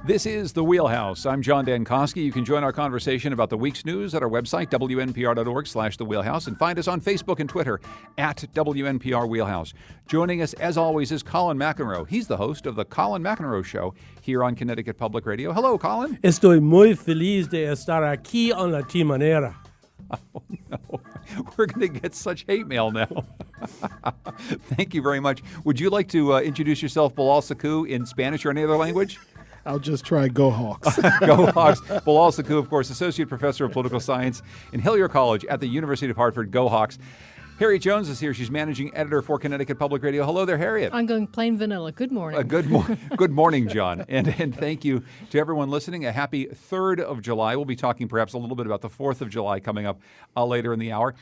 This is The Wheelhouse. I'm John Dankosky. You can join our conversation about the week's news at our website, wnpr.org/The Wheelhouse, and find us on Facebook and Twitter at WNPR Wheelhouse. Joining us, as always, is Colin McEnroe. He's the host of The Colin McEnroe Show here on Connecticut Public Radio. Hello, Colin. Estoy muy feliz de estar aquí en la Timonera. Oh, no. We're going to get such hate mail now. Thank you very much. Would you like to introduce yourself, Bilal Saku, in Spanish or any other language? I'll just try Go Hawks. Go Hawks. Bilal Saku, of course, Associate Professor of Political Science in Hillier College at the University of Hartford. Go Hawks. Harriet Jones is here. She's managing editor for Connecticut Public Radio. Hello there, Harriet. I'm going plain vanilla. Good morning. Good morning, John. And thank you to everyone listening. A happy 3rd of July. We'll be talking perhaps a little bit about the 4th of July coming up later in the hour.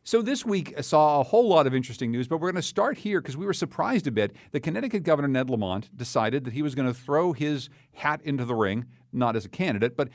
So this week saw a whole lot of interesting news, but we're going to start here because we were surprised a bit that Connecticut Governor Ned Lamont decided that he was going to throw his hat into the ring, not as a candidate, but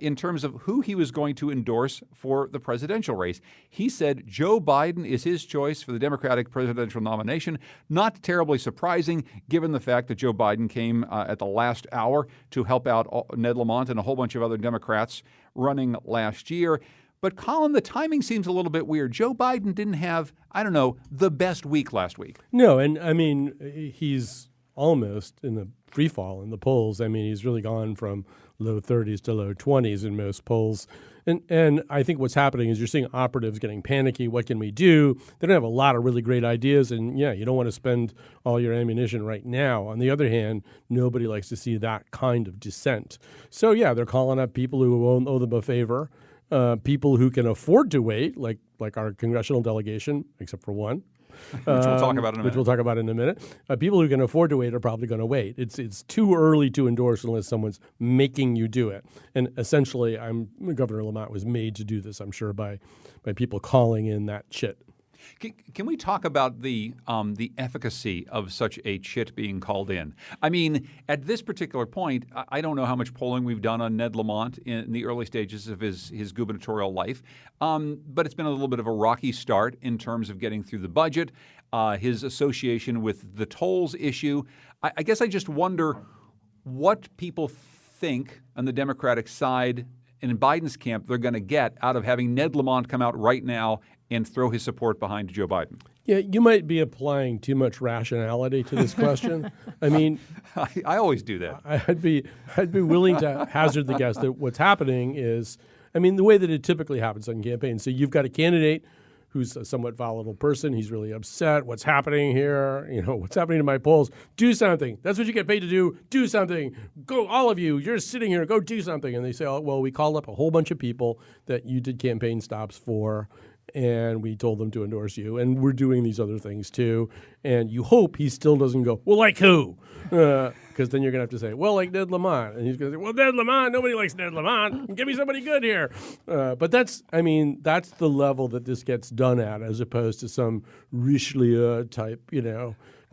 in terms of who he was going to endorse for the presidential race. He said Joe Biden is his choice for the Democratic presidential nomination. Not terribly surprising, given the fact that Joe Biden came at the last hour to help out Ned Lamont and a whole bunch of other Democrats running last year. But, Colin, the timing seems a little bit weird. Joe Biden didn't have, the best week last week. No, and I mean, he's almost in the free fall in the polls. I mean, he's really gone from low 30s to low 20s in most polls. And I think what's happening is you're seeing operatives getting panicky. What can we do? They don't have a lot of really great ideas. And, yeah, you don't want to spend all your ammunition right now. On the other hand, nobody likes to see that kind of dissent. So, yeah, they're calling up people who owe them a favor. People who can afford to wait, like our congressional delegation, except for one. Which we'll talk about in a minute. Which we'll talk about in a minute. People who can afford to wait are probably going to wait. It's too early to endorse unless someone's making you do it. And essentially, Governor Lamont was made to do this, I'm sure, by people calling in that chit. Can we talk about the efficacy of such a chit being called in? I mean, at this particular point, I don't know how much polling we've done on Ned Lamont in the early stages of his gubernatorial life, but it's been a little bit of a rocky start in terms of getting through the budget, his association with the tolls issue. I guess I just wonder what people think on the Democratic side and in Biden's camp they're going to get out of having Ned Lamont come out right now and throw his support behind Joe Biden. Yeah, you might be applying too much rationality to this question. I mean, I always do that. I'd be willing to hazard the guess that what's happening is, the way that it typically happens on campaigns. So you've got a candidate who's a somewhat volatile person. He's really upset. What's happening here? What's happening to my polls? Do something. That's what you get paid to do. Do something. Go, all of you. You're sitting here. Go do something. And they say, oh, well, we called up a whole bunch of people that you did campaign stops for, and we told them to endorse you, and we're doing these other things too. And you hope he still doesn't go, well, like who? Because then you're going to have to say, well, like Ned Lamont. And he's going to say, well, Ned Lamont, nobody likes Ned Lamont. Give me somebody good here. But that's the level that this gets done at, as opposed to some Richelieu type,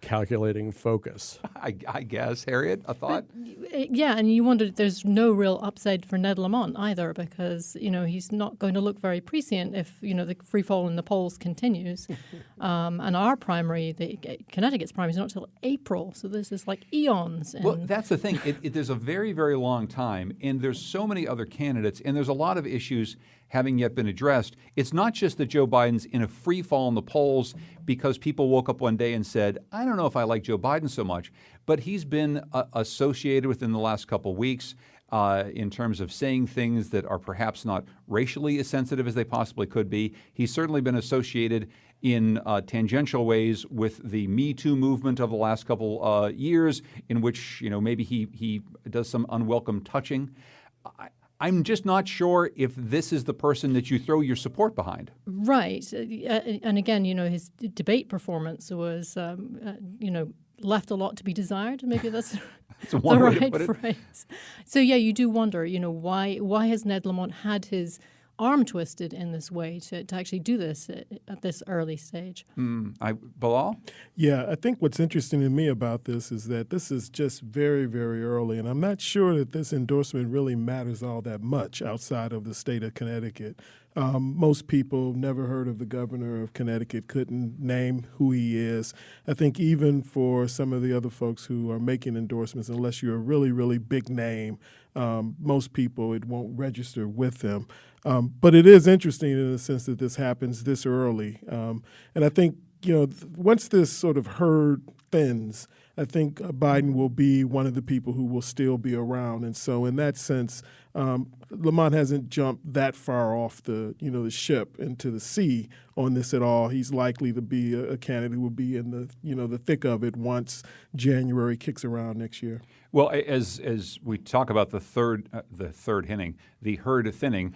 calculating focus. I guess. Harriet, a thought? Yeah, and you wonder, there's no real upside for Ned Lamont either, because, he's not going to look very prescient if, the free fall in the polls continues. And our primary, Connecticut's primary, is not until April, so this is like eons. Well, that's the thing. There's a very, very long time, and there's so many other candidates, and there's a lot of issues having yet been addressed. It's not just that Joe Biden's in a free fall in the polls because people woke up one day and said, I don't know if I like Joe Biden so much, but he's been associated within the last couple weeks in terms of saying things that are perhaps not racially as sensitive as they possibly could be. He's certainly been associated in tangential ways with the Me Too movement of the last couple years, in which maybe he does some unwelcome touching. I'm just not sure if this is the person that you throw your support behind. Right. And again, his debate performance was, left a lot to be desired. Maybe that's the right phrase. So, yeah, you do wonder, why has Ned Lamont had his arm twisted in this way to actually do this at this early stage. Bilal? Yeah, I think what's interesting to me about this is that this is just very, very early, and I'm not sure that this endorsement really matters all that much outside of the state of Connecticut. Most people never heard of the governor of Connecticut, couldn't name who he is. I think even for some of the other folks who are making endorsements, unless you're a really, really big name, most people, it won't register with them. But it is interesting in the sense that this happens this early. And I think, once this sort of herd thins, I think Biden will be one of the people who will still be around. And so in that sense, Lamont hasn't jumped that far off the ship into the sea on this at all. He's likely to be a candidate who will be in the thick of it once January kicks around next year. Well, as we talk about the third inning, the herd thinning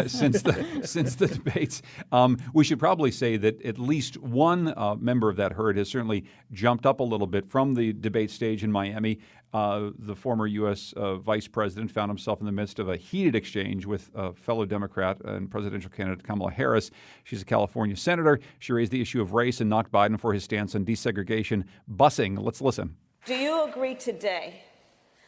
since the debates, we should probably say that at least one member of that herd has certainly jumped up a little bit from the debate stage in Miami. The former U.S. Vice President found himself in the midst of a heated exchange with fellow Democrat and presidential candidate Kamala Harris. She's a California senator. She raised the issue of race and knocked Biden for his stance on desegregation busing. Let's listen. Do you agree today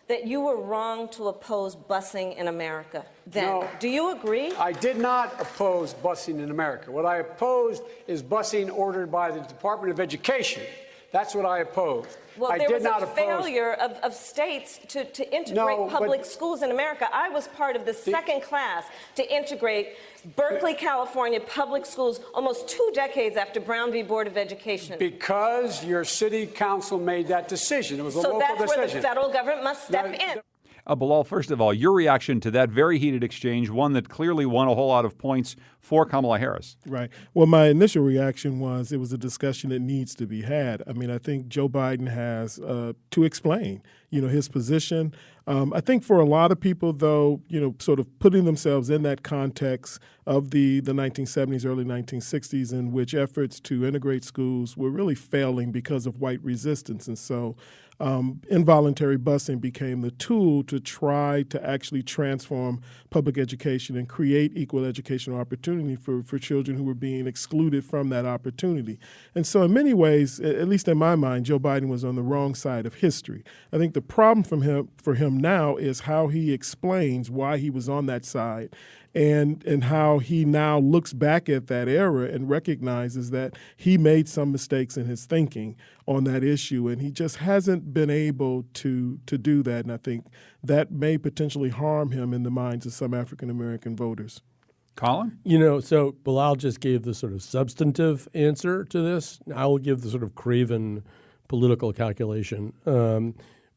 that you were wrong to oppose busing in America then? No, do you agree? I did not oppose busing in America. What I opposed is busing ordered by the Department of Education. That's what I opposed. Well, there was a failure of states to integrate public schools in America. I was part of the second class to integrate Berkeley, California public schools almost 2 decades after Brown v. Board of Education. Because your city council made that decision. It was a local decision. So that's where the federal government must step in. Bilal, first of all, your reaction to that very heated exchange, one that clearly won a whole lot of points for Kamala Harris. Right. Well, my initial reaction was it was a discussion that needs to be had. I mean, I think Joe Biden has to explain, his position. I think for a lot of people, though, sort of putting themselves in that context of the 1970s, early 1960s, in which efforts to integrate schools were really failing because of white resistance. And so involuntary busing became the tool to try to actually transform public education and create equal educational opportunity for children who were being excluded from that opportunity. And so in many ways, at least in my mind, Joe Biden was on the wrong side of history. I think the problem for him now is how he explains why he was on that side and how he now looks back at that era and recognizes that he made some mistakes in his thinking on that issue, and he just hasn't been able to do that. And I think that may potentially harm him in the minds of some African-American voters. Colin? So Bilal just gave the sort of substantive answer to this. I will give the sort of craven political calculation.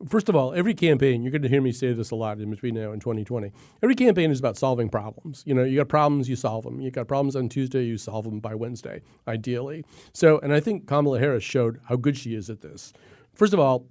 First of all, every campaign, you're going to hear me say this a lot in between now and 2020, every campaign is about solving problems. You got problems, you solve them. You got problems on Tuesday, you solve them by Wednesday, ideally. So, and I think Kamala Harris showed how good she is at this. First of all,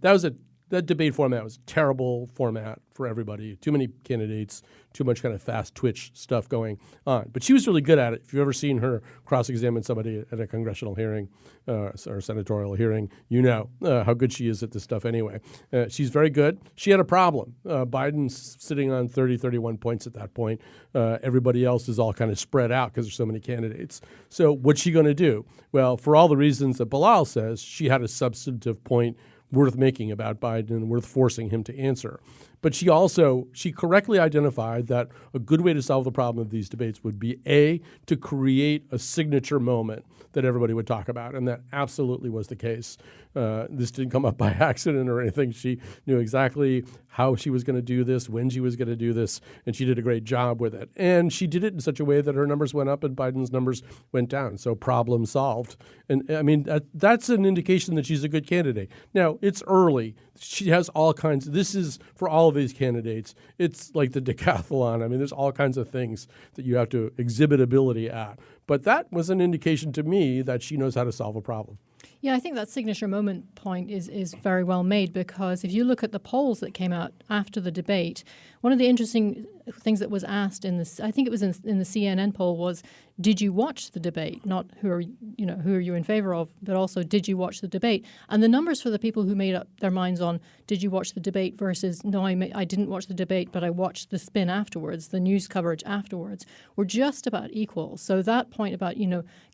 that debate format was a terrible format for everybody. Too many candidates, too much kind of fast twitch stuff going on. But she was really good at it. If you've ever seen her cross-examine somebody at a congressional hearing or senatorial hearing, you know how good she is at this stuff anyway. She's very good. She had a problem. Biden's sitting on 30, 31 points at that point. Everybody else is all kind of spread out because there's so many candidates. So what's she going to do? Well, for all the reasons that Bilal says, she had a substantive point worth making about Biden and worth forcing him to answer. But she correctly identified that a good way to solve the problem of these debates would be, A, to create a signature moment that everybody would talk about. And that absolutely was the case. This didn't come up by accident or anything. She knew exactly how she was going to do this, when she was going to do this, and she did a great job with it. And she did it in such a way that her numbers went up and Biden's numbers went down. So problem solved. And I mean, that's an indication that she's a good candidate. Now, it's early. She has all kinds. This is for all of these candidates. It's like the decathlon. I mean, there's all kinds of things that you have to exhibit ability at. But that was an indication to me that she knows how to solve a problem. Yeah, I think that signature moment point is very well made, because if you look at the polls that came out after the debate, one of the interesting things that was asked in this, I think it was in the CNN poll, was, did you watch the debate? Not who are you in favor of, but also, did you watch the debate? And the numbers for the people who made up their minds on did you watch the debate versus no, I didn't watch the debate, but I watched the spin afterwards, the news coverage afterwards, were just about equal. So that point about,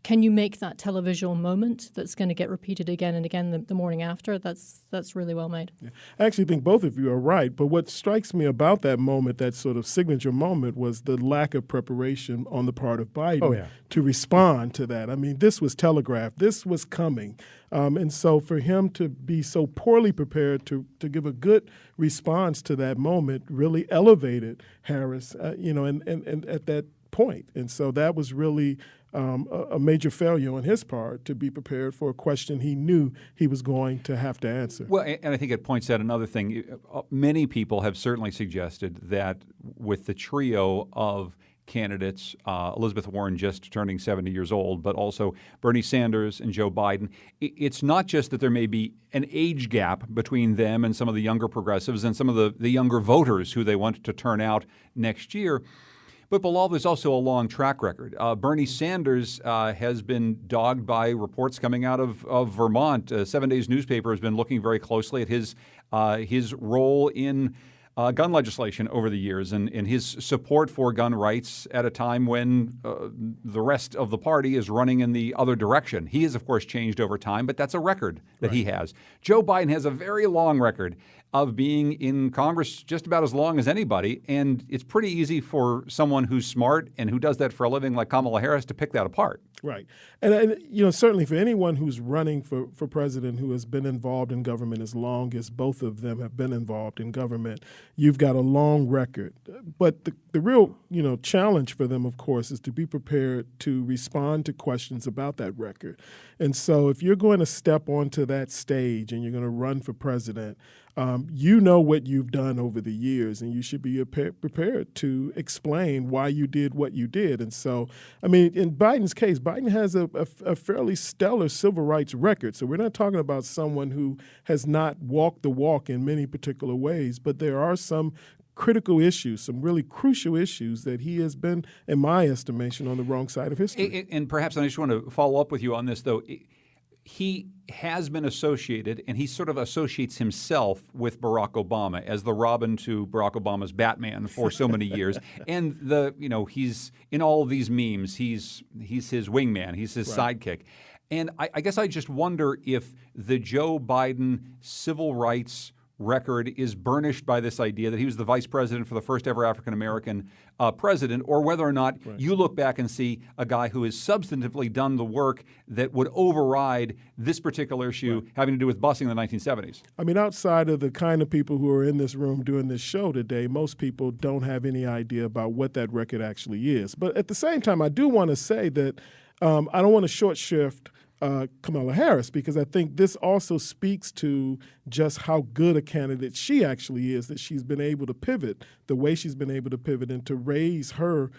can you make that televisual moment that's going to get repeated again and again the morning after, that's really well made. Yeah. I actually think both of you are right, but what strikes me about that moment, that sort of signature moment was the lack of preparation on the part of Biden to respond to that. I mean, this was telegraphed. This was coming. And so for him to be so poorly prepared to give a good response to that moment really elevated Harris, and at that point. And so that was really a major failure on his part to be prepared for a question he knew he was going to have to answer. Well, and I think it points out another thing. Many people have certainly suggested that with the trio of candidates, Elizabeth Warren just turning 70 years old, but also Bernie Sanders and Joe Biden, it's not just that there may be an age gap between them and some of the younger progressives and some of the younger voters who they want to turn out next year. But Bilal, there's also a long track record. Bernie Sanders has been dogged by reports coming out of Vermont. 7 Days newspaper has been looking very closely at his role in gun legislation over the years and his support for gun rights at a time when the rest of the party is running in the other direction. He has, of course, changed over time, but that's a record that he has. Joe Biden has a very long record of being in Congress just about as long as anybody, and it's pretty easy for someone who's smart and who does that for a living like Kamala Harris to pick that apart. Right. And certainly for anyone who's running for president who has been involved in government as long as both of them have been involved in government, you've got a long record. But the real, challenge for them, of course, is to be prepared to respond to questions about that record. And so if you're going to step onto that stage and you're going to run for president, you know what you've done over the years, and you should be prepared to explain why you did what you did. And so, I mean, in Biden's case, Biden has a fairly stellar civil rights record. So we're not talking about someone who has not walked the walk in many particular ways, but there are some critical issues, some really crucial issues that he has been, in my estimation, on the wrong side of history. And perhaps I just want to follow up with you on this, though. He has been associated, and he sort of associates himself with Barack Obama as the Robin to Barack Obama's Batman for so many years. And he's in all of these memes. He's his wingman. He's his sidekick. And I guess I just wonder if the Joe Biden civil rights record is burnished by this idea that he was the vice president for the first ever African-American president, or whether or not you look back and see a guy who has substantively done the work that would override this particular issue having to do with busing in the 1970s. I mean, outside of the kind of people who are in this room doing this show today, most people don't have any idea about what that record actually is. But at the same time, I do want to say that I don't want to short shift Kamala Harris, because I think this also speaks to just how good a candidate she actually is, that she's been able to pivot the way she's been able to pivot and to raise her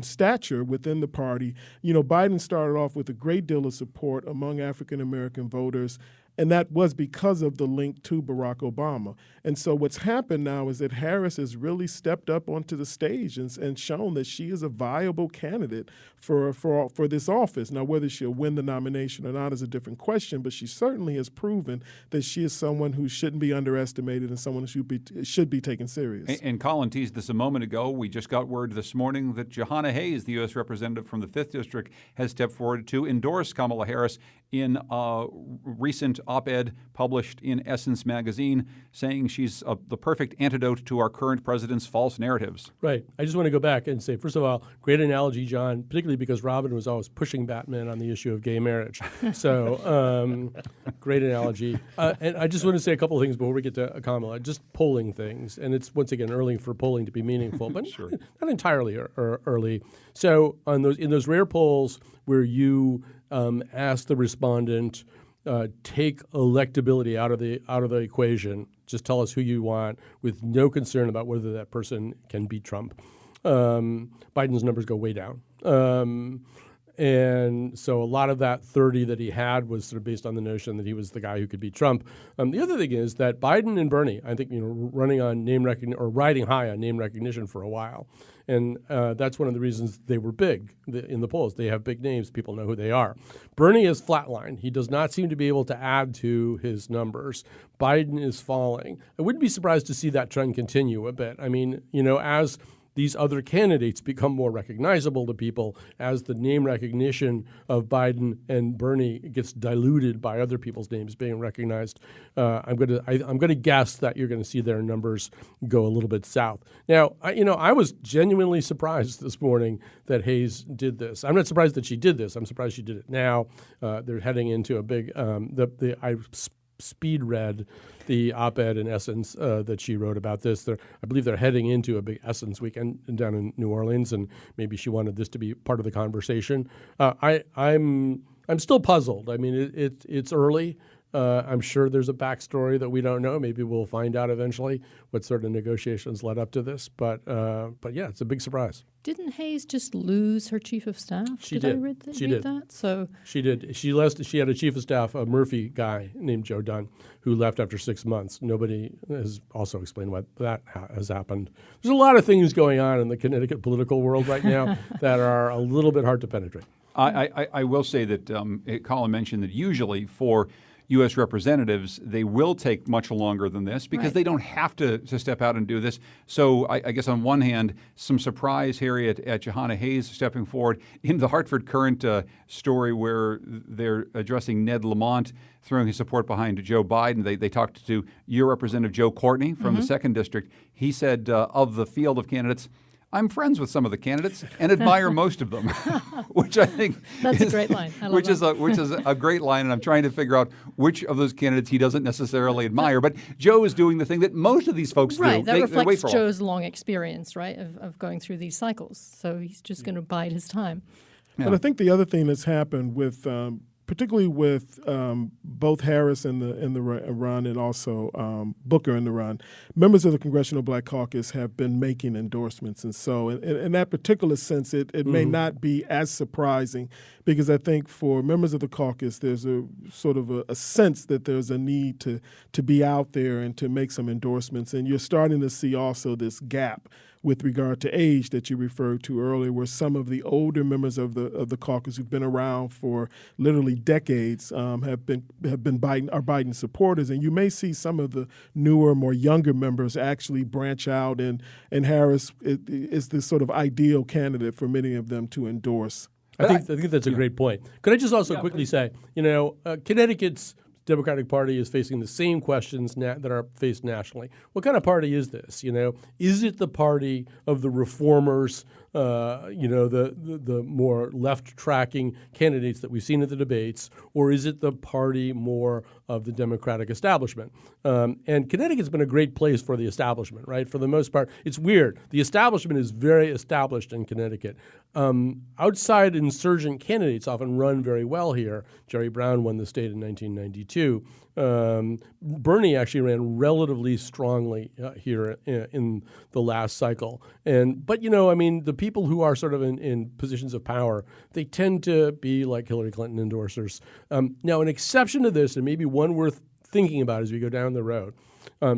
stature within the party. Biden started off with a great deal of support among African-American voters, and that was because of the link to Barack Obama. And so what's happened now is that Harris has really stepped up onto the stage and shown that she is a viable candidate for this office. Now, whether she'll win the nomination or not is a different question, but she certainly has proven that she is someone who shouldn't be underestimated and someone who should be taken serious. And Colin teased this a moment ago. We just got word this morning that Jahana Hayes, the U.S. representative from the 5th District, has stepped forward to endorse Kamala Harris in a recent op-ed published in Essence magazine, saying she's the perfect antidote to our current president's false narratives. Right. I just want to go back and say, first of all, great analogy, John, particularly because Robin was always pushing Batman on the issue of gay marriage. So great analogy. And I just want to say a couple of things before we get to Kamala, just polling things. And it's, once again, early for polling to be meaningful, but not entirely early. So in those rare polls where you ask the respondent, take electability out of the equation. Just tell us who you want with no concern about whether that person can beat Trump. Biden's numbers go way down. And so a lot of that 30 that he had was sort of based on the notion that he was the guy who could beat Trump. The other thing is that Biden and Bernie, I think, running on name recognition or riding high on name recognition for a while. And that's one of the reasons they were big in the polls. They have big names. People know who they are. Bernie is flatlined. He does not seem to be able to add to his numbers. Biden is falling. I wouldn't be surprised to see that trend continue a bit. I mean, as these other candidates become more recognizable to people as the name recognition of Biden and Bernie gets diluted by other people's names being recognized. I'm going to guess that you're going to see their numbers go a little bit south. Now, I was genuinely surprised this morning that Hayes did this. I'm not surprised that she did this. I'm surprised she did it now. They're heading into a big I speed read the op-ed in Essence that she wrote about this. I believe they're heading into a big Essence weekend down in New Orleans, and maybe she wanted this to be part of the conversation. I'm still puzzled. I mean, it's early. I'm sure there's a backstory that we don't know. Maybe we'll find out eventually what sort of negotiations led up to this. But yeah, it's a big surprise. Didn't Hayes just lose her chief of staff? She did. I read She did. that? So she did. She had a chief of staff, a Murphy guy named Joe Dunn, who left after 6 months. Nobody has also explained why that has happened. There's a lot of things going on in the Connecticut political world right now that are a little bit hard to penetrate. I will say that Colin mentioned that usually for U.S. representatives, they will take much longer than this because they don't have to step out and do this. So I guess on one hand, some surprise here at Jahana Hayes stepping forward. In the Hartford Current story where they're addressing Ned Lamont, throwing his support behind Joe Biden, they talked to your Representative Joe Courtney from the 2nd District. He said of the field of candidates, I'm friends with some of the candidates and admire most of them, which I think that's a great line. I love which is a great line, and I'm trying to figure out which of those candidates he doesn't necessarily admire. But Joe is doing the thing that most of these folks do. Right, that they reflects wait for Joe's long experience, right, of going through these cycles. So he's just going to bide his time. Yeah. But I think the other thing that's happened with particularly with both Harris in the run and also Booker in the run, members of the Congressional Black Caucus have been making endorsements. And so in that particular sense, it may not be as surprising because I think for members of the caucus, there's a sort of a sense that there's a need to be out there and to make some endorsements. And you're starting to see also this gap with regard to age that you referred to earlier, where some of the older members of the caucus who've been around for literally decades have been Biden supporters, and you may see some of the newer, more younger members actually branch out, and Harris is the sort of ideal candidate for many of them to endorse. I think that's a great point. Could I just also quickly say, Connecticut's Democratic Party is facing the same questions that are faced nationally. What kind of party is this? Is it the party of the reformers, the more left-tracking candidates that we've seen at the debates, or is it the party more of the Democratic establishment? And Connecticut's been a great place for the establishment, right? For the most part, it's weird. The establishment is very established in Connecticut. Outside insurgent candidates often run very well here. Jerry Brown won the state in 1992. Bernie actually ran relatively strongly here in the last cycle. But the people who are sort of in positions of power, they tend to be like Hillary Clinton endorsers. Now, an exception to this, and maybe one worth thinking about as we go down the road,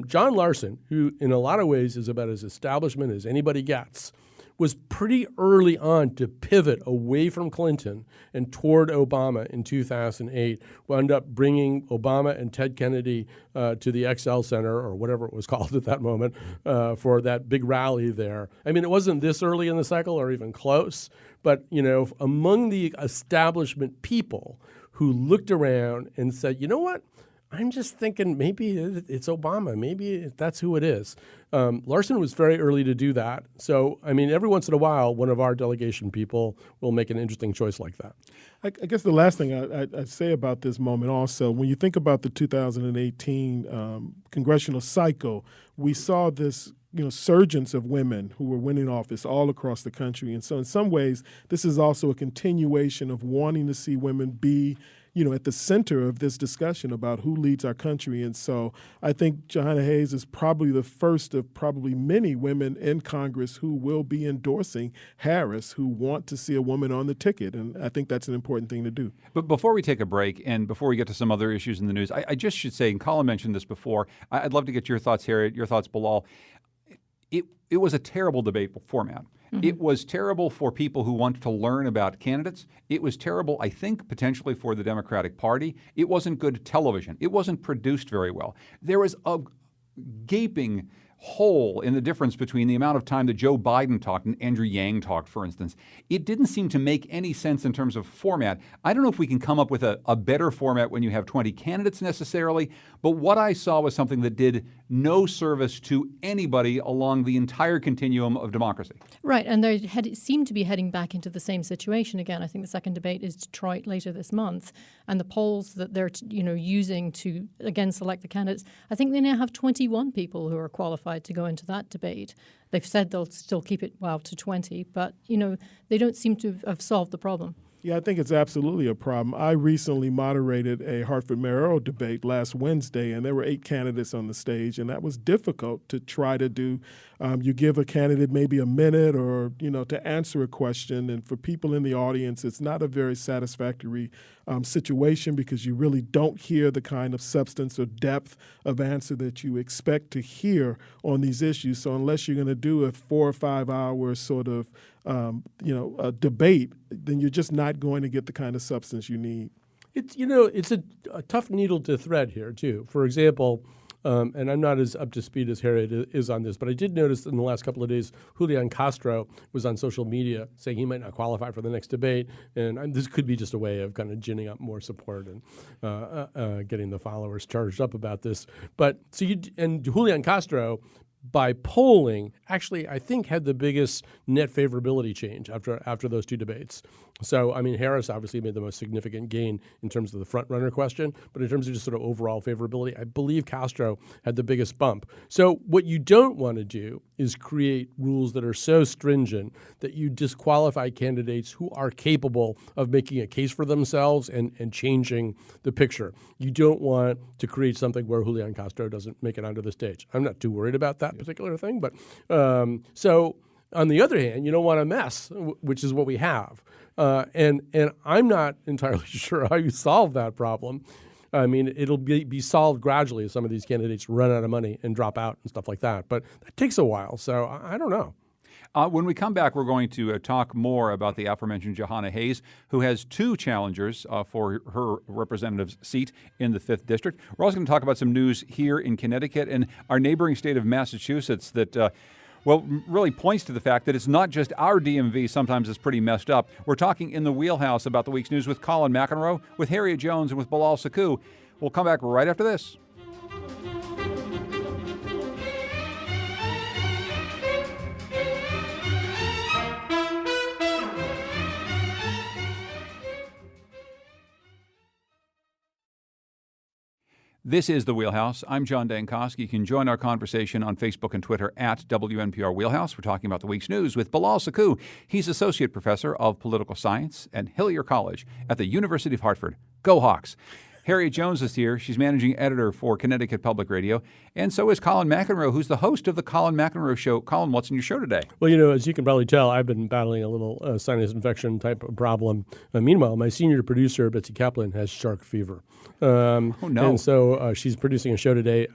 John Larson, who in a lot of ways is about as establishment as anybody gets, was pretty early on to pivot away from Clinton and toward Obama in 2008, wound up bringing Obama and Ted Kennedy to the XL Center, or whatever it was called at that moment, for that big rally there. I mean, it wasn't this early in the cycle or even close, but, among the establishment people who looked around and said, you know what? I'm just thinking maybe it's Obama. Maybe that's who it is. Larson was very early to do that. So, every once in a while, one of our delegation people will make an interesting choice like that. I guess the last thing I'd say about this moment also, when you think about the 2018 congressional cycle, we saw this surgence of women who were winning office all across the country. And so in some ways, this is also a continuation of wanting to see women be at the center of this discussion about who leads our country. And so I think Jahana Hayes is probably the first of probably many women in Congress who will be endorsing Harris, who want to see a woman on the ticket. And I think that's an important thing to do. But before we take a break and before we get to some other issues in the news, I just should say, and Colin mentioned this before, I'd love to get your thoughts here, your thoughts, Bilal. It was a terrible debate format. It was terrible for people who want to learn about candidates. It was terrible, I think, potentially for the Democratic Party. It wasn't good television. It wasn't produced very well. There was a gaping hole in the difference between the amount of time that Joe Biden talked and Andrew Yang talked, for instance. It didn't seem to make any sense in terms of format. I don't know if we can come up with a better format when you have 20 candidates necessarily, but what I saw was something that did no service to anybody along the entire continuum of democracy. Right, and they seem to be heading back into the same situation again. I think the second debate is Detroit later this month, and the polls that they're using to again select the candidates, I think they now have 21 people who are qualified to go into that debate. They've said they'll still keep it to 20, but they don't seem to have solved the problem. Yeah, I think it's absolutely a problem. I recently moderated a Hartford mayoral debate last Wednesday, and there were 8 candidates on the stage, and that was difficult to try to do. You give a candidate maybe a minute or, to answer a question, and for people in the audience, it's not a very satisfactory situation because you really don't hear the kind of substance or depth of answer that you expect to hear on these issues. So unless you're going to do a 4 or 5 hour sort of a debate, then you're just not going to get the kind of substance you need. It's a tough needle to thread here too. For example, and I'm not as up to speed as Harriet is on this, but I did notice in the last couple of days, Julian Castro was on social media saying he might not qualify for the next debate, and this could be just a way of kind of ginning up more support and getting the followers charged up about this. But and Julian Castro, by polling, actually, I think had the biggest net favorability change after those 2 debates. So, Harris obviously made the most significant gain in terms of the front-runner question, but in terms of just sort of overall favorability, I believe Castro had the biggest bump. So what you don't want to do is create rules that are so stringent that you disqualify candidates who are capable of making a case for themselves and changing the picture. You don't want to create something where Julian Castro doesn't make it onto the stage. I'm not too worried about that particular thing, but so on the other hand, you don't want a mess, which is what we have. And I'm not entirely sure how you solve that problem. It'll be solved gradually as some of these candidates run out of money and drop out and stuff like that. But that takes a while, so I don't know. When we come back, we're going to talk more about the aforementioned Jahana Hayes, who has 2 challengers for her representative's seat in the 5th District. We're also going to talk about some news here in Connecticut and our neighboring state of Massachusetts that really points to the fact that it's not just our DMV sometimes is pretty messed up. We're talking in the Wheelhouse about the week's news with Colin McEnroe, with Harriet Jones, and with Bilal Sakou. We'll come back right after this. This is The Wheelhouse. I'm John Dankosky. You can join our conversation on Facebook and Twitter at WNPR Wheelhouse. We're talking about the week's news with Bilal Sakou. He's Associate Professor of Political Science at Hillier College at the University of Hartford. Go Hawks! Harriet Jones is here. She's managing editor for Connecticut Public Radio. And so is Colin McEnroe, who's the host of the Colin McEnroe Show. Colin, what's in your show today? Well, as you can probably tell, I've been battling a little sinus infection type of problem. Meanwhile, my senior producer, Betsy Kaplan, has shark fever. Oh, no. And so she's producing a show today.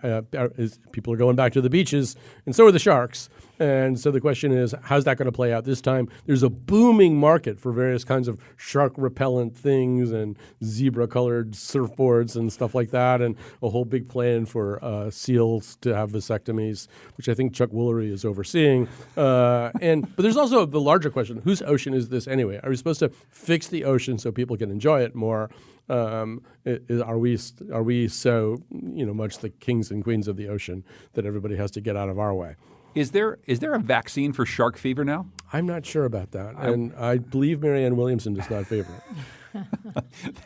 People are going back to the beaches, and so are the sharks. And so the question is, how's that going to play out this time? There's a booming market for various kinds of shark repellent things and zebra-colored surfboards and stuff like that, and a whole big plan for seals to have vasectomies, which I think Chuck Woolery is overseeing. But there's also the larger question: whose ocean is this anyway? Are we supposed to fix the ocean so people can enjoy it more? Are we so much the kings and queens of the ocean that everybody has to get out of our way? Is there a vaccine for shark fever now? I'm not sure about that, and I believe Marianne Williamson does not favor it.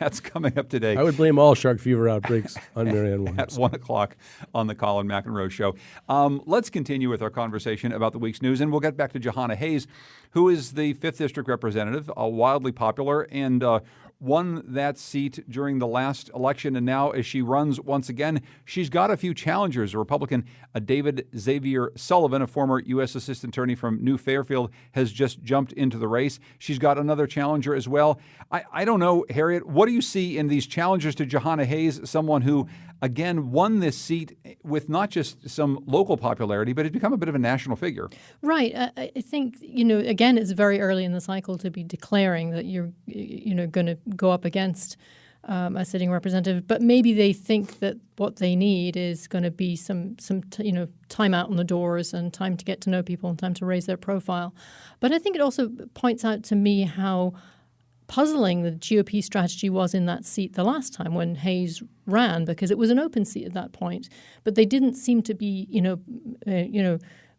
That's coming up today. I would blame all shark fever outbreaks on Marianne Williamson. At 1 o'clock on the Colin McEnroe Show. Let's continue with our conversation about the week's news, and we'll get back to Jahana Hayes, who is the 5th District representative, wildly popular, and won that seat during the last election, and now as she runs once again, she's got a few challengers. A Republican, David Xavier Sullivan, a former U.S. Assistant Attorney from New Fairfield, has just jumped into the race. She's got another challenger as well. I don't know, Harriet, what do you see in these challengers to Jahana Hayes, someone who, again, won this seat with not just some local popularity, but has become a bit of a national figure? Right. I think, again, it's very early in the cycle to be declaring that you're, going to go up against a sitting representative, but maybe they think that what they need is going to be some time out on the doors and time to get to know people and time to raise their profile. But I think it also points out to me how puzzling the GOP strategy was in that seat the last time when Hayes ran, because it was an open seat at that point. But they didn't seem to be,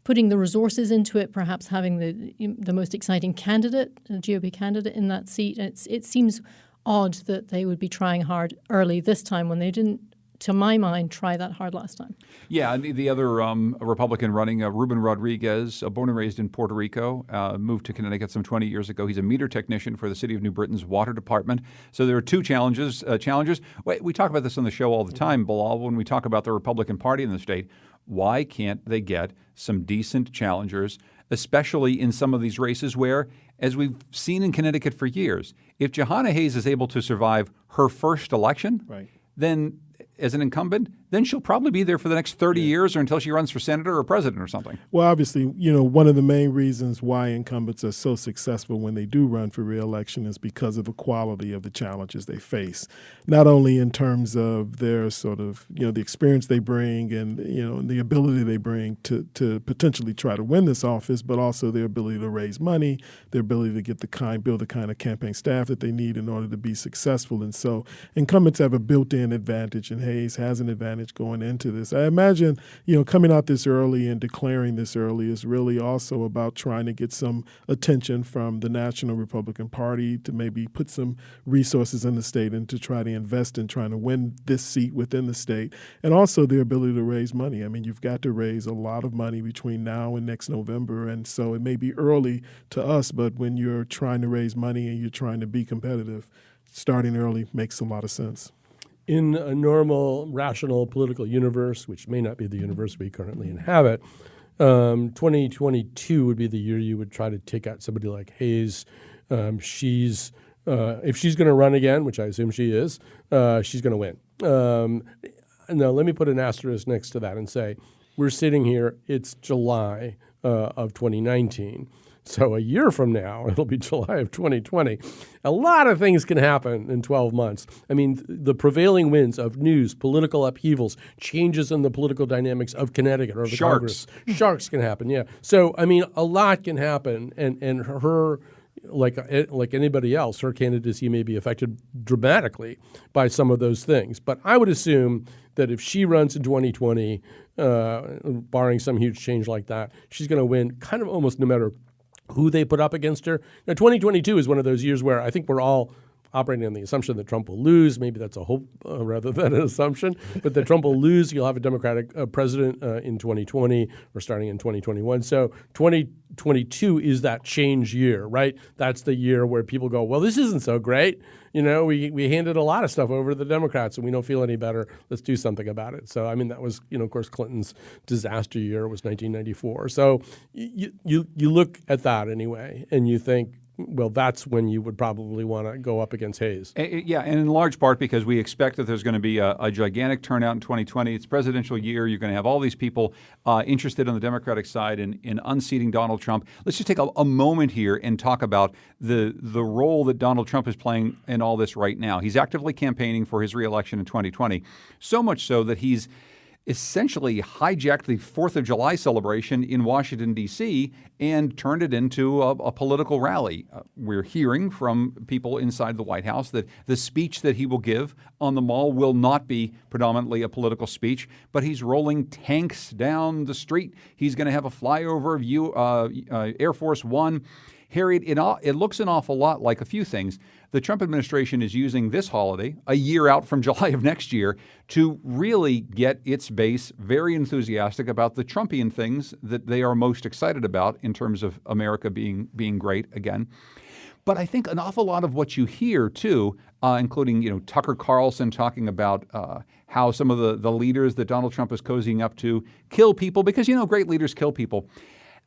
putting the resources into it, perhaps having the most exciting candidate, a GOP candidate in that seat. It seems odd that they would be trying hard early this time when they didn't, to my mind, try that hard last time. Yeah, and the other Republican running, Ruben Rodriguez, born and raised in Puerto Rico, moved to Connecticut some 20 years ago. He's a meter technician for the City of New Britain's water department. So there are two challenges. We talk about this on the show all the time, Bilal, when we talk about the Republican Party in the state. Why can't they get some decent challengers, especially in some of these races where, as we've seen in Connecticut for years, if Jahana Hayes is able to survive her first election, right, then as an incumbent, then she'll probably be there for the next 30 years or until she runs for senator or president or something. Well, obviously, one of the main reasons why incumbents are so successful when they do run for re-election is because of the quality of the challenges they face, not only in terms of their sort of, the experience they bring and, the ability they bring to potentially try to win this office, but also their ability to raise money, their ability to build the kind of campaign staff that they need in order to be successful. And so incumbents have a built-in advantage, and Hayes has an advantage going into this. I imagine, coming out this early and declaring this early is really also about trying to get some attention from the National Republican Party to maybe put some resources in the state and to try to invest in trying to win this seat within the state, and also their ability to raise money. I mean, you've got to raise a lot of money between now and next November, and so it may be early to us, but when you're trying to raise money and you're trying to be competitive, starting early makes a lot of sense. In a normal, rational political universe, which may not be the universe we currently inhabit, 2022 would be the year you would try to take out somebody like Hayes. If she's going to run again, which I assume she is, she's going to win. Now, let me put an asterisk next to that and say, we're sitting here, it's July of 2019. So a year from now, it'll be July of 2020. A lot of things can happen in 12 months. I mean, the prevailing winds of news, political upheavals, changes in the political dynamics of Connecticut or the Congress. Sharks can happen, yeah. So, I mean, a lot can happen, and her, like anybody else, her candidacy may be affected dramatically by some of those things. But I would assume that if she runs in 2020, barring some huge change like that, she's going to win kind of almost no matter who they put up against her. Now, 2022 is one of those years where I think we're all operating on the assumption that Trump will lose. Maybe that's a hope rather than an assumption, but that Trump will lose. You'll have a Democratic president in 2020 or starting in 2021. So 2022 is that change year, right? That's the year where people go, well, this isn't so great. We handed a lot of stuff over to the Democrats and we don't feel any better. Let's do something about it. So, I mean, that was, of course, Clinton's disaster year was 1994. So you look at that anyway and you think, well, that's when you would probably want to go up against Hayes. Yeah, and in large part because we expect that there's going to be a gigantic turnout in 2020. It's presidential year. You're going to have all these people interested on the Democratic side in unseating Donald Trump. Let's just take a moment here and talk about the role that Donald Trump is playing in all this right now. He's actively campaigning for his reelection in 2020, so much so that he's essentially hijacked the 4th of July celebration in Washington, D.C., and turned it into a political rally. We're hearing from people inside the White House that the speech that he will give on the Mall will not be predominantly a political speech, but he's rolling tanks down the street. He's going to have a flyover of Air Force One. Harriet, it looks an awful lot like a few things. The Trump administration is using this holiday, a year out from July of next year, to really get its base very enthusiastic about the Trumpian things that they are most excited about in terms of America being great again. But I think an awful lot of what you hear, too, including Tucker Carlson talking about how some of the leaders that Donald Trump is cozying up to kill people, because, great leaders kill people.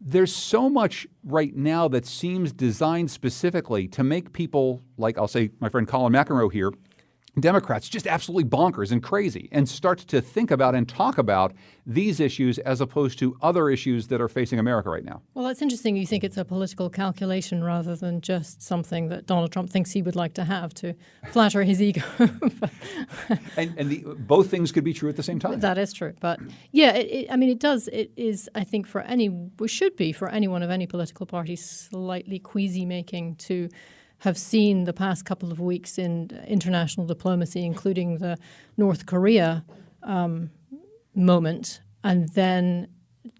There's so much right now that seems designed specifically to make people, like I'll say my friend Colin McEnroe here, Democrats just absolutely bonkers and crazy, and start to think about and talk about these issues as opposed to other issues that are facing America right now. Well, that's interesting. You think it's a political calculation rather than just something that Donald Trump thinks he would like to have to flatter his ego. and both things could be true at the same time. That is true. But yeah, it is, I think, should be for anyone of any political party slightly queasy-making to have seen the past couple of weeks in international diplomacy, including the North Korea moment, and then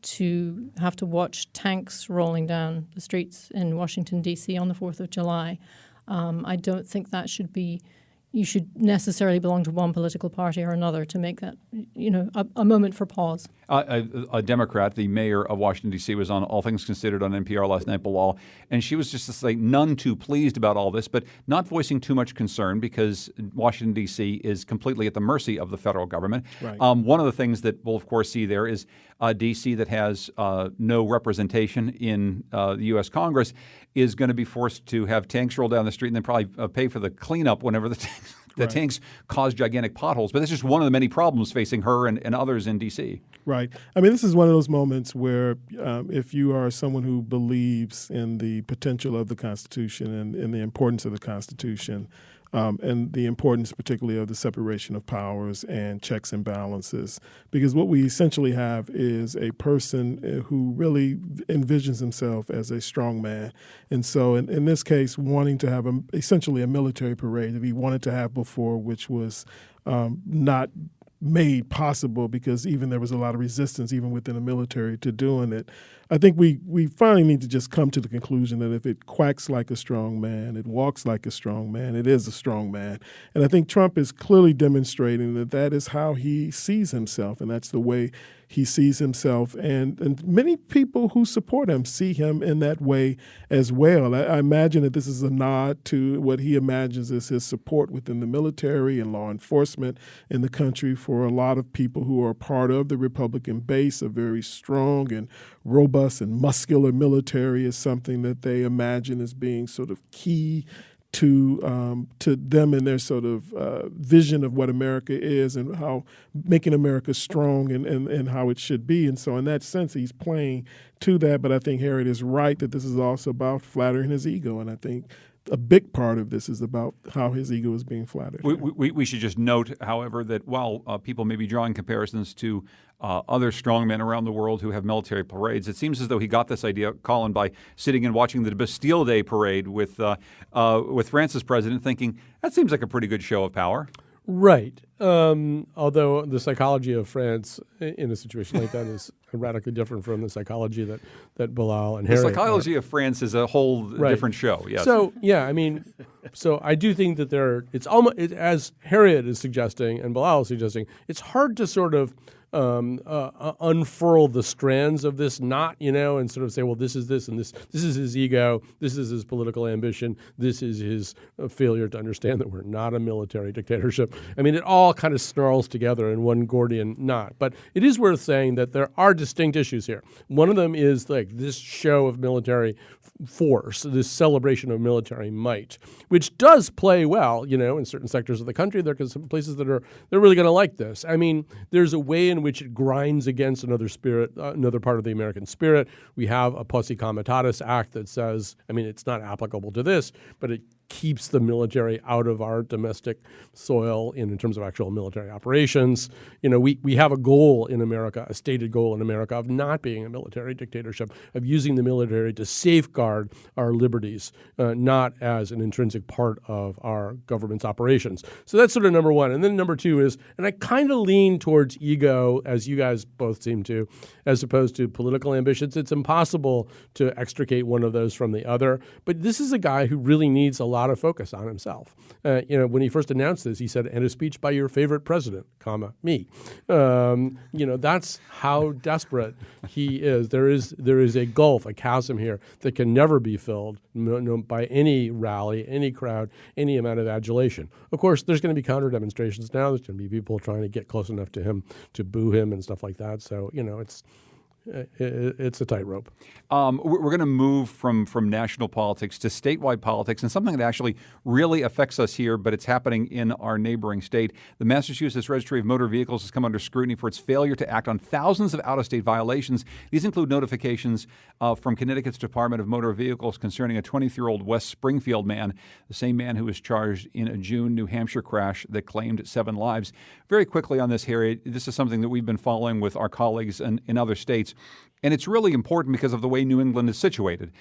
to have to watch tanks rolling down the streets in Washington, D.C. on the 4th of July. I don't think that should be you should necessarily belong to one political party or another to make that, a moment for pause. A Democrat, the mayor of Washington, D.C., was on All Things Considered on NPR last night, Bilal, and she was just none too pleased about all this, but not voicing too much concern because Washington, D.C. is completely at the mercy of the federal government. Right. One of the things that we'll, of course, see there is D.C. that has no representation in the U.S. Congress is going to be forced to have tanks roll down the street and then probably pay for the cleanup whenever the tanks cause gigantic potholes. But that's just one of the many problems facing her and others in D.C. Right. I mean, this is one of those moments where if you are someone who believes in the potential of the Constitution and the importance of the Constitution, and the importance particularly of the separation of powers and checks and balances, because what we essentially have is a person who really envisions himself as a strong man. And so in this case, wanting to have essentially a military parade that he wanted to have before, which was not made possible because even there was a lot of resistance even within the military to doing it. I think we finally need to just come to the conclusion that if it quacks like a strong man, it walks like a strong man, it is a strong man. And I think Trump is clearly demonstrating that that is how he sees himself, and that's the way he sees himself. And many people who support him see him in that way as well. I imagine that this is a nod to what he imagines as his support within the military and law enforcement in the country for a lot of people who are part of the Republican base. A very strong and robust and muscular military is something that they imagine as being sort of key to them and their sort of vision of what America is and how making America strong and how it should be. And so in that sense, he's playing to that. But I think Harriet is right that this is also about flattering his ego. And I think a big part of this is about how his ego is being flattered. We should just note, however, that while people may be drawing comparisons to other strongmen around the world who have military parades, it seems as though he got this idea, Colin, by sitting and watching the Bastille Day parade with France's president, thinking, that seems like a pretty good show of power. Right. Although the psychology of France in a situation like that is radically different from the psychology that Bilal and Harriet. The psychology of France is a whole different show. Yes. So yeah, I mean, so I do think that it's almost as Harriet is suggesting and Bilal is suggesting. It's hard to sort of unfurl the strands of this knot, and sort of say, well, this is this, and this is his ego, this is his political ambition, this is his failure to understand that we're not a military dictatorship. I mean, it all kind of snarls together in one Gordian knot. But it is worth saying that there are distinct issues here. One of them is like this show of military force, this celebration of military might, which does play well, in certain sectors of the country. There are some places they're really going to like this. I mean, there's a way in which it grinds against another part of the American spirit. We have a Posse Comitatus Act that says, I mean, it's not applicable to this, but it keeps the military out of our domestic soil in terms of actual military operations. We have a goal in America, a stated goal in America of not being a military dictatorship, of using the military to safeguard our liberties, not as an intrinsic part of our government's operations. So that's sort of number one. And then number two is, and I kind of lean towards ego, as you guys both seem to, as opposed to political ambitions. It's impossible to extricate one of those from the other. But this is a guy who really needs a lot of focus on himself. When he first announced this, he said, "And a speech by your favorite president, me." That's how desperate he is. There is a gulf, a chasm here that can never be filled by any rally, any crowd, any amount of adulation. Of course, there's going to be counter demonstrations now. There's going to be people trying to get close enough to him to boo him and stuff like that. So it's a tightrope. We're going to move from national politics to statewide politics, and something that actually really affects us here, but it's happening in our neighboring state. The Massachusetts Registry of Motor Vehicles has come under scrutiny for its failure to act on thousands of out-of-state violations. These include notifications from Connecticut's Department of Motor Vehicles concerning a 23-year-old West Springfield man, the same man who was charged in a June New Hampshire crash that claimed 7 lives. Very quickly on this, Harry, this is something that we've been following with our colleagues in other states. And it's really important because of the way New England is situated.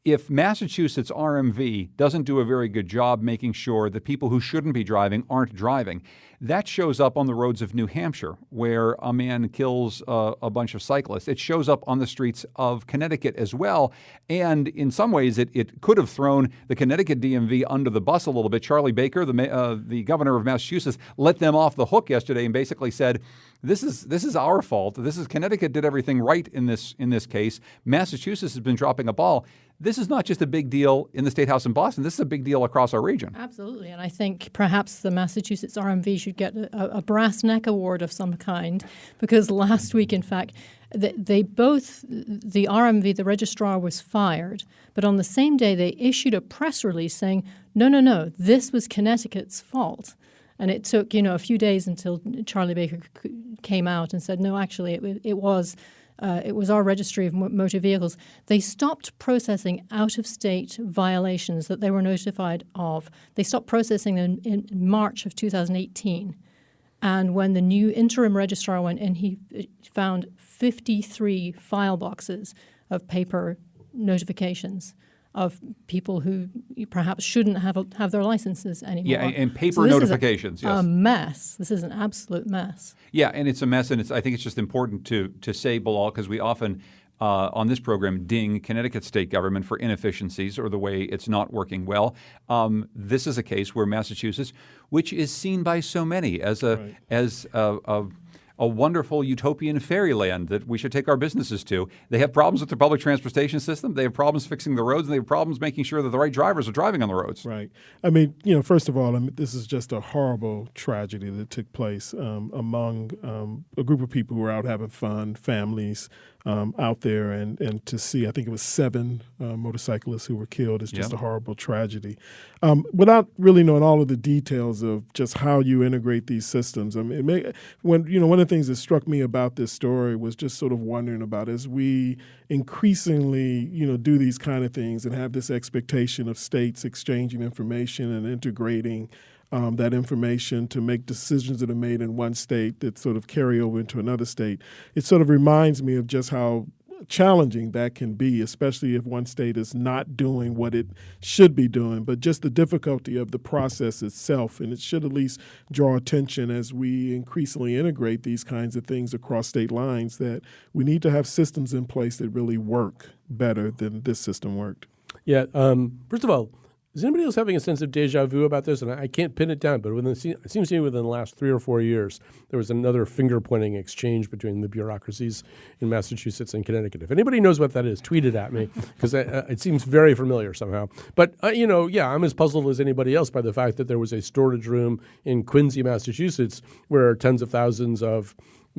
If Massachusetts RMV doesn't do a very good job making sure that people who shouldn't be driving aren't driving, that shows up on the roads of New Hampshire, where a man kills a bunch of cyclists. It shows up on the streets of Connecticut as well. And in some ways, it could have thrown the Connecticut DMV under the bus a little bit. Charlie Baker, the governor of Massachusetts, let them off the hook yesterday and basically said, this is our fault. Connecticut did everything right in this case. Massachusetts has been dropping a ball. This is not just a big deal in the State House in Boston. This is a big deal across our region. Absolutely. And I think perhaps the Massachusetts RMV should get a brass neck award of some kind, because last week, in fact, the RMV, the registrar, was fired. But on the same day, they issued a press release saying, no, this was Connecticut's fault. And it took, a few days until Charlie Baker came out and said, no, actually, it was our registry of motor vehicles. They stopped processing out-of-state violations that they were notified of. They stopped processing them in March of 2018. And when the new interim registrar went in, he found 53 file boxes of paper notifications of people who perhaps shouldn't have their licenses anymore. Yeah, and paper notifications. Yes, a mess. This is an absolute mess. Yeah, and it's a mess, and I think it's just important to say, Bilal, because we often on this program ding Connecticut state government for inefficiencies or the way it's not working well. This is a case where Massachusetts, which is seen by so many as a wonderful utopian fairyland that we should take our businesses to. They have problems with their public transportation system. They have problems fixing the roads, and they have problems making sure that the right drivers are driving on the roads. Right. I mean, first of all, this is just a horrible tragedy that took place among a group of people who were out having fun, families out there, and to see, I think it was 7 motorcyclists who were killed is just a horrible tragedy. Without really knowing all of the details of just how you integrate these systems, I mean, one of the things that struck me about this story was just sort of wondering about, as we increasingly, do these kind of things and have this expectation of states exchanging information and integrating that information to make decisions that are made in one state that sort of carry over into another state. It sort of reminds me of just how challenging that can be, especially if one state is not doing what it should be doing, but just the difficulty of the process itself. And it should at least draw attention as we increasingly integrate these kinds of things across state lines, that we need to have systems in place that really work better than this system worked. Yeah. First of all, is anybody else having a sense of deja vu about this? And I can't pin it down, but it seems to me within the last 3 or 4 years, there was another finger-pointing exchange between the bureaucracies in Massachusetts and Connecticut. If anybody knows what that is, tweet it at me, because it seems very familiar somehow. But, I'm as puzzled as anybody else by the fact that there was a storage room in Quincy, Massachusetts, where tens of thousands of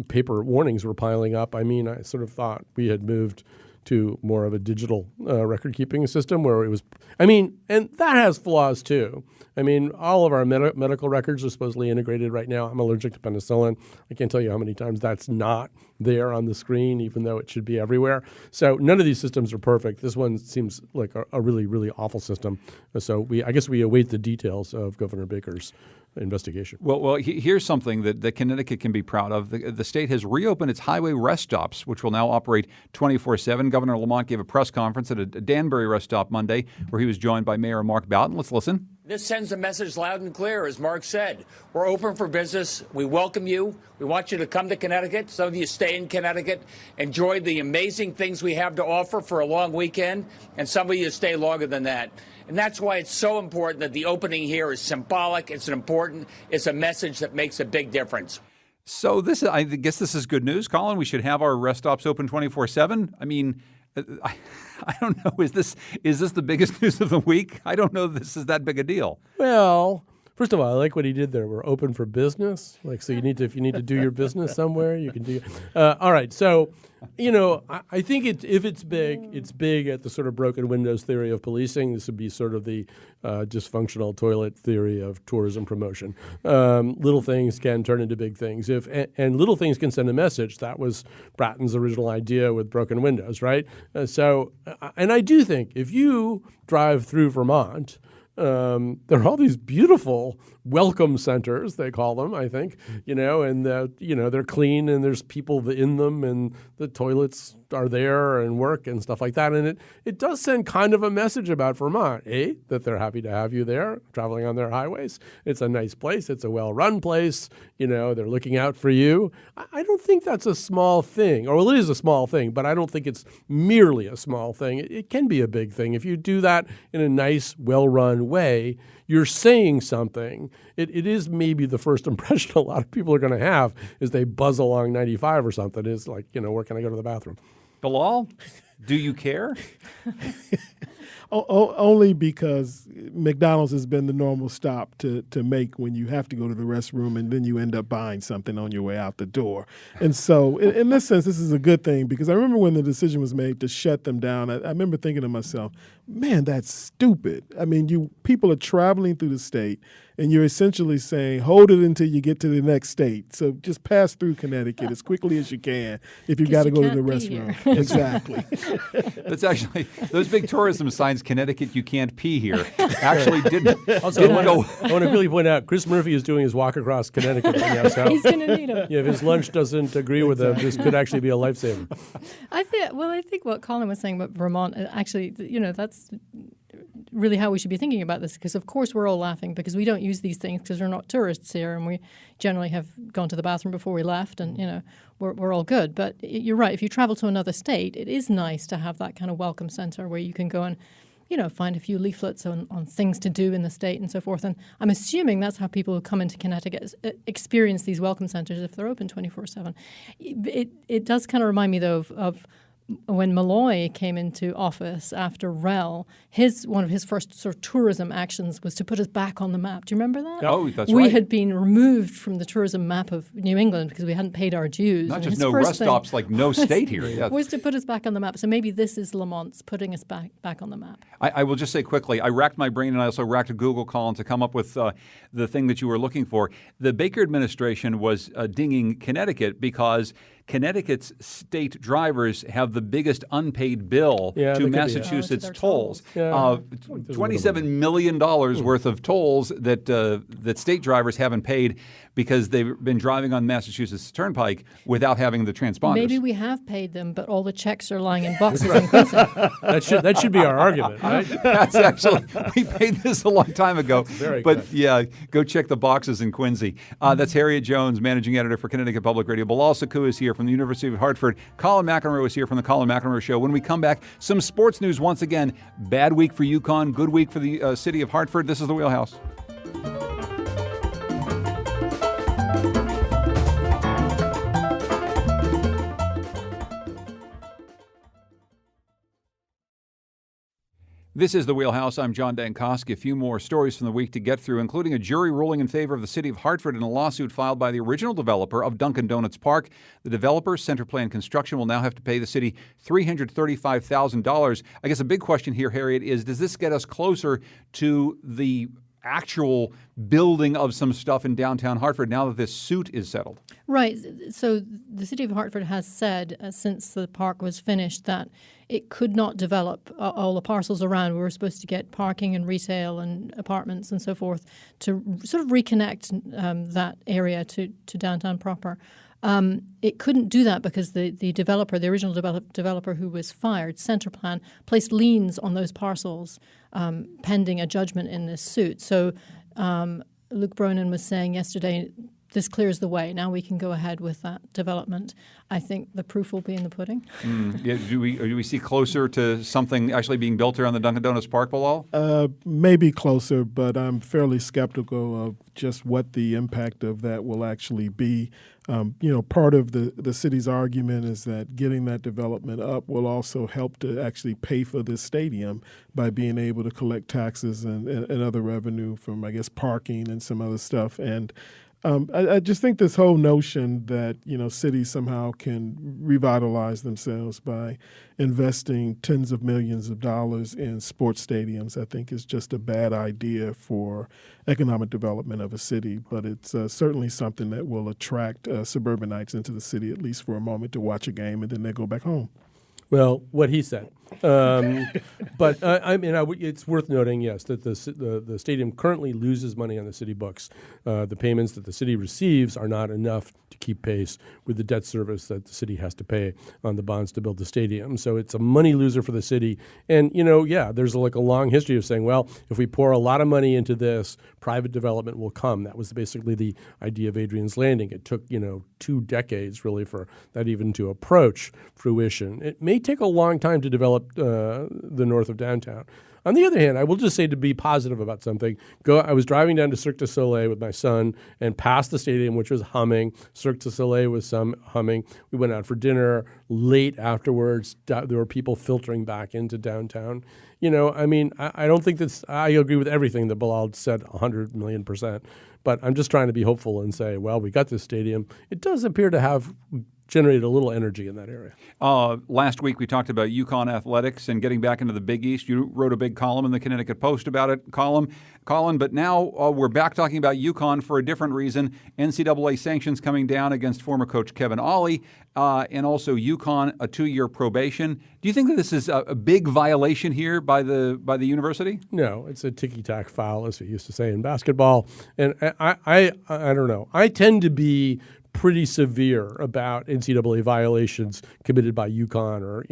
paper warnings were piling up. I mean, I sort of thought we had moved to more of a digital record-keeping system where it was – and that has flaws too. I mean, all of our medical records are supposedly integrated right now. I'm allergic to penicillin. I can't tell you how many times that's not there on the screen, even though it should be everywhere. So none of these systems are perfect. This one seems like a really, really awful system. So I guess we await the details of Governor Baker's investigation. Well, here's something that Connecticut can be proud of. The state has reopened its highway rest stops, which will now operate 24/7. Governor Lamont gave a press conference at a Danbury rest stop Monday, where he was joined by Mayor Mark Boughton. Let's listen. This sends a message loud and clear, as Mark said. We're open for business. We welcome you. We want you to come to Connecticut. Some of you stay in Connecticut, enjoy the amazing things we have to offer for a long weekend, and some of you stay longer than that. And that's why it's so important that the opening here is symbolic. It's a message that makes a big difference. So I guess this is good news, Colin. We should have our rest stops open 24/7. I mean, I don't know. Is this the biggest news of the week? I don't know if this is that big a deal. Well, First of all, I like what he did there. We're open for business. Like, so if you need to do your business somewhere, you can do. All right. So, I think if it's big at the sort of broken windows theory of policing. This would be sort of the dysfunctional toilet theory of tourism promotion. Little things can turn into big things. And little things can send a message. That was Bratton's original idea with broken windows, right? And I do think if you drive through Vermont, there are all these beautiful welcome centers, they call them, I think, and they're clean and there's people in them and the toilets are there and work and stuff like that. And it does send kind of a message about Vermont, that they're happy to have you there traveling on their highways. It's a nice place. It's a well-run place. They're looking out for you. I don't think that's a small thing. Or, well, it is a small thing, but I don't think it's merely a small thing. It can be a big thing. If you do that in a nice, well-run way, you're saying something. It is maybe the first impression a lot of people are going to have is they buzz along 95 or something. Is like, where can I go to the bathroom? Bilal, do you care? Only because McDonald's has been the normal stop to make when you have to go to the restroom and then you end up buying something on your way out the door. And so in this sense, this is a good thing because I remember when the decision was made to shut them down, I remember thinking to myself, man, that's stupid. I mean, people are traveling through the state and you're essentially saying, hold it until you get to the next state. So just pass through Connecticut as quickly as you can if you got to go to the restroom. Exactly. That's actually, those big tourism signs, Connecticut, you can't pee here, actually didn't Also, I want to really point out, Chris Murphy is doing his walk across Connecticut right now. So he's going to need him. if his lunch doesn't agree with him, this could actually be a lifesaver. I think what Colin was saying about Vermont, actually, that's really how we should be thinking about this, because of course we're all laughing because we don't use these things because we're not tourists here and we generally have gone to the bathroom before we left and we're all good. But you're right, if you travel to another state, it is nice to have that kind of welcome center where you can go and find a few leaflets on things to do in the state and so forth. And I'm assuming that's how people who come into Connecticut experience these welcome centers if they're open 24/7. It does kind of remind me though of when Malloy came into office after Rel, one of his first sort of tourism actions was to put us back on the map. Do you remember that? Oh, that's we right. had been removed from the tourism map of New England because we hadn't paid our dues. Not And just his no first rest thing stops, like no state here. Yeah. was to put us back on the map. So maybe this is Lamont's putting us back on the map. I will just say quickly, I racked my brain and I also racked a Google, Colin, to come up with the thing that you were looking for. The Baker administration was dinging Connecticut because Connecticut's state drivers have the biggest unpaid bill to Massachusetts to their tolls. $27 million worth of tolls that state drivers haven't paid because they've been driving on Massachusetts Turnpike without having the transponders. Maybe we have paid them, but all the checks are lying in boxes in Quincy. That should be our argument, right? That's actually, we paid this a long time ago. Very but good. yeah, go check the boxes in Quincy. That's Harriet Jones, managing editor for Connecticut Public Radio. Bilal Sakou is here from the University of Hartford. Colin McEnroe is here from the Colin McEnroe Show. When we come back, some sports news once again. Bad week for UConn, good week for the city of Hartford. This is the Wheelhouse. This is the Wheelhouse. I'm John Dankosky. A few more stories from the week to get through, including a jury ruling in favor of the city of Hartford in a lawsuit filed by the original developer of Dunkin' Donuts Park. The developer, Center Plan Construction, will now have to pay the city $335,000. I guess a big question here, Harriet, is does this get us closer to the actual building of some stuff in downtown Hartford now that this suit is settled? Right. So the city of Hartford has said since the park was finished that it could not develop all the parcels around. We were supposed to get parking and retail and apartments and so forth to sort of reconnect that area to downtown proper. It couldn't do that because the developer, the original developer who was fired, Center Plan, placed liens on those parcels pending a judgment in this suit. So Luke Bronin was saying yesterday this clears the way. Now we can go ahead with that development. I think the proof will be in the pudding. Yeah, do we see closer to something actually being built here on the Dunkin' Donuts Park, Bilal? Maybe closer, but I'm fairly skeptical of just what the impact of that will actually be. Part of the city's argument is that getting that development up will also help to actually pay for this stadium by being able to collect taxes and other revenue from, I guess, parking and some other stuff. And I just think this whole notion that, cities somehow can revitalize themselves by investing tens of millions of dollars in sports stadiums, I think is just a bad idea for economic development of a city. But it's certainly something that will attract suburbanites into the city, at least for a moment, to watch a game, and then they go back home. Well, what he said. But it's worth noting, yes, that the stadium currently loses money on the city books. The payments that the city receives are not enough to keep pace with the debt service that the city has to pay on the bonds to build the stadium. So it's a money loser for the city. And, there's a long history of saying, well, if we pour a lot of money into this, private development will come. That was basically the idea of Adrian's Landing. It took, 2 decades really for that even to approach fruition. It may take a long time to develop the north of downtown. On the other hand, I will just say, to be positive about something, I was driving down to Cirque du Soleil with my son and past the stadium, which was humming. Cirque du Soleil was humming. We went out for dinner late afterwards. There were people filtering back into downtown. I don't think I agree with everything that Bilal said 100 million %. But I'm just trying to be hopeful and say, well, we got this stadium. It does appear to have generated a little energy in that area. Last week we talked about UConn athletics and getting back into the Big East. You wrote a big column in the Connecticut Post about it, Colin. But now we're back talking about UConn for a different reason. NCAA sanctions coming down against former coach Kevin Ollie, and also UConn a 2-year probation. Do you think that this is a big violation here by the university? No, it's a ticky-tack foul, as we used to say in basketball. And I don't know. I tend to be pretty severe about NCAA violations committed by UConn or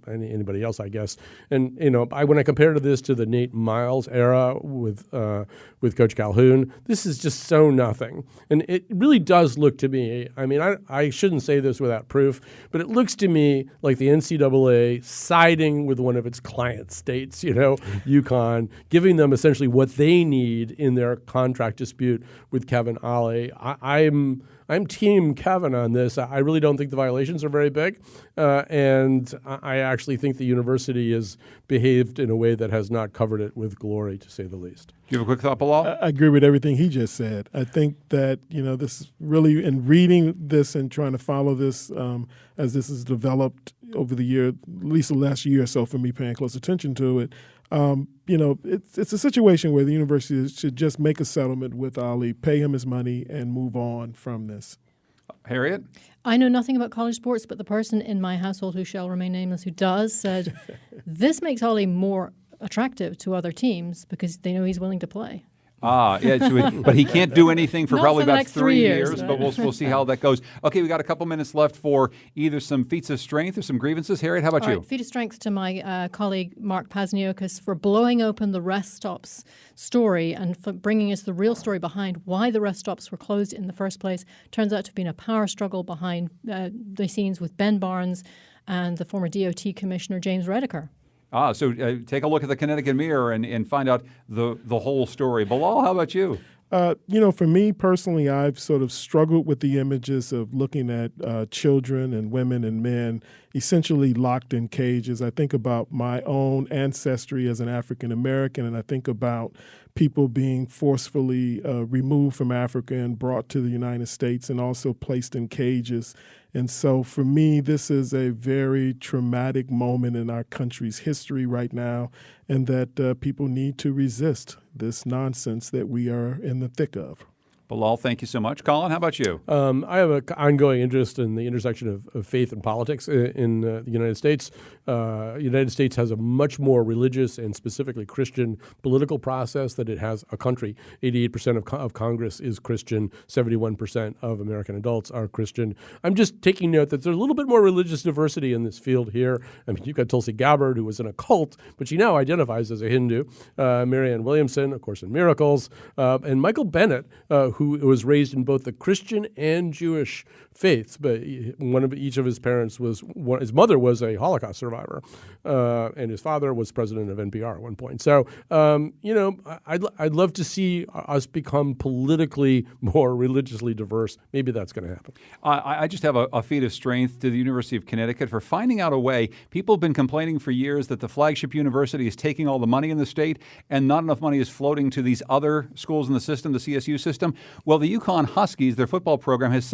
anybody else, I guess. And when I compare this to the Nate Miles era with Coach Calhoun, this is just so nothing. And it really does look to me. I mean, I shouldn't say this without proof, but it looks to me like the NCAA siding with one of its client states, UConn, giving them essentially what they need in their contract dispute with Kevin Ollie. I'm Team Kevin on this. I really don't think the violations are very big, and I actually think the university has behaved in a way that has not covered it with glory, to say the least. Do you have a quick thought, Bilal? I agree with everything he just said. I think that, this is really, in reading this and trying to follow this as this has developed over the year, at least the last year or so for me paying close attention to it, it's a situation where the university should just make a settlement with Ali, pay him his money, and move on from this. Harriet? I know nothing about college sports, but the person in my household who shall remain nameless who does said, this makes Ollie more attractive to other teams because they know he's willing to play. Yeah, but he can't do anything for probably for the about next 3 years, right? but we'll see how that goes. Okay, we got a couple minutes left for either some feats of strength or some grievances. Harriet, how about you? Right, feat of strength to my colleague Mark Pazniokis for blowing open the rest stops story and for bringing us the real story behind why the rest stops were closed in the first place. Turns out to have been a power struggle behind the scenes with Ben Barnes and the former DOT Commissioner James Redeker. So take a look at the Connecticut Mirror and find out the whole story. Bilal, how about you? For me personally, I've sort of struggled with the images of looking at children and women and men essentially locked in cages. I think about my own ancestry as an African American, and I think about people being forcefully removed from Africa and brought to the United States and also placed in cages. And so for me, this is a very traumatic moment in our country's history right now, and that people need to resist this nonsense that we are in the thick of. Bilal, thank you so much. Colin, how about you? I have an ongoing interest in the intersection of faith and politics in the United States. United States has a much more religious and specifically Christian political process that it has a country. 88% of Congress is Christian. 71% of American adults are Christian. I'm just taking note that there's a little bit more religious diversity in this field here. I mean, you've got Tulsi Gabbard, who was in a cult, but she now identifies as a Hindu. Marianne Williamson, of course, in Miracles. And Michael Bennett, who was raised in both the Christian and Jewish faiths, but each of his parents his mother was a Holocaust survivor, and his father was president of NPR at one point. So, I'd love to see us become politically more religiously diverse. Maybe that's going to happen. I just have a feat of strength to the University of Connecticut for finding out a way. People have been complaining for years that the flagship university is taking all the money in the state and not enough money is floating to these other schools in the system, the CSU system. Well, the UConn Huskies, their football program, has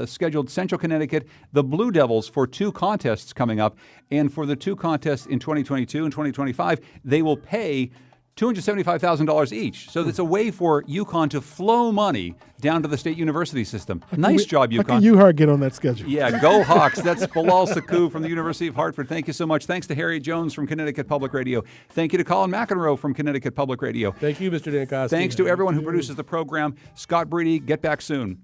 scheduled Central Connecticut, the Blue Devils, for 2 contests coming up. And for the 2 contests in 2022 and 2025, they will pay $275,000 each. So it's a way for UConn to flow money down to the state university system. Nice job, UConn. How can UHart get on that schedule? Yeah, go Hawks. That's Bilal Sakou from the University of Hartford. Thank you so much. Thanks to Harriet Jones from Connecticut Public Radio. Thank you to Colin McEnroe from Connecticut Public Radio. Thank you, Mr. Dankosky. Thanks to everyone who produces the program. Scott Breedy, get back soon.